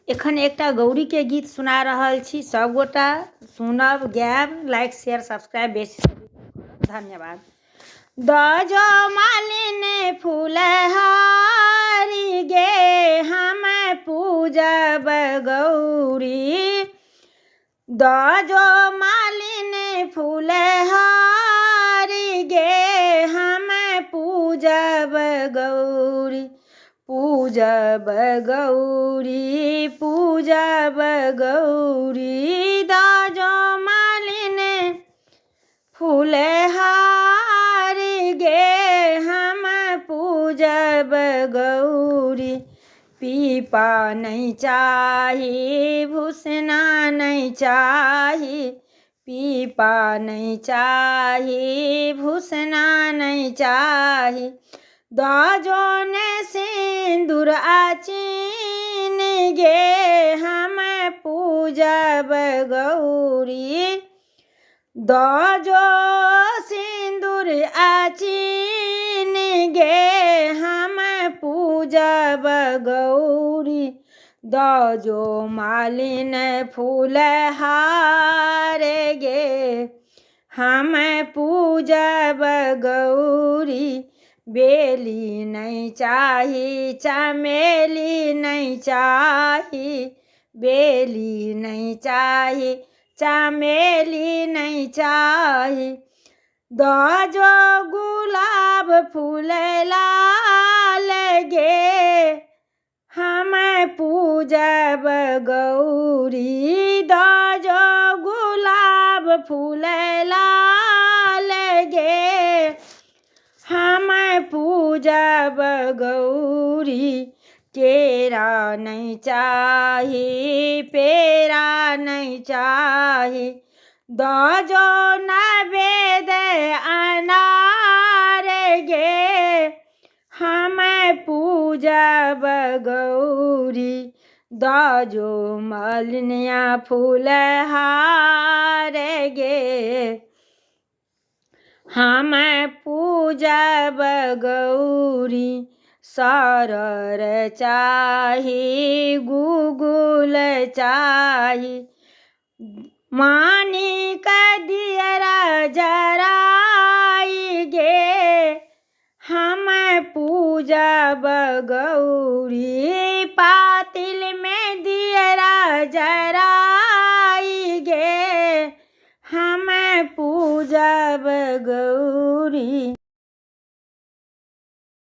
एखन एकटा गौरी के गीत सुना रहल छी। सब गोटा सुनब, गायब, लाइक शेयर सब्सक्राइब बेसी से बेसी करब। धन्यवाद। दजो मालिनी फूलहारी गे हम पूजब गौरी। दजो मालिनी फूलहारी गे हम पूजब गौरी। पूजब गौरी पूजब गौरी। दजो मालिनी फूलहारी गे हम पूजब गौरी। पीपा नहीं चाही, भूसना नहीं चाही। पीपा नहीं चाही, भूसना नहीं चाही। दजो ने सिंदूर आचीन गे हम पूजब गौरी। दजो सिंदूर आचीन गे हम पूजब गौरी। दजो मालिन फूलहार गे हम पूजब गौरी। बेली नहीं चाही, चमेली नहीं चाही। बेली नहीं चाही, चमेली नहीं चाही। दजो गुलाब फूल लाल गे हम पूजब गौरी। दजो गुलाब फूल लाल गे हम पूजब गौरी। केरा नहीं चाही, पेरा नहीं चाही। दजो नवेद अनार गे हम पूजब गौरी। दजो मालिनिया फूलहार गे हम पूजब गौरी। सरर चाही, गुगुल चाही। मानिक दियरा जराई गे हम पूजब गौरी। पातिल में दियरा जराई गे हम पूजब गौरी।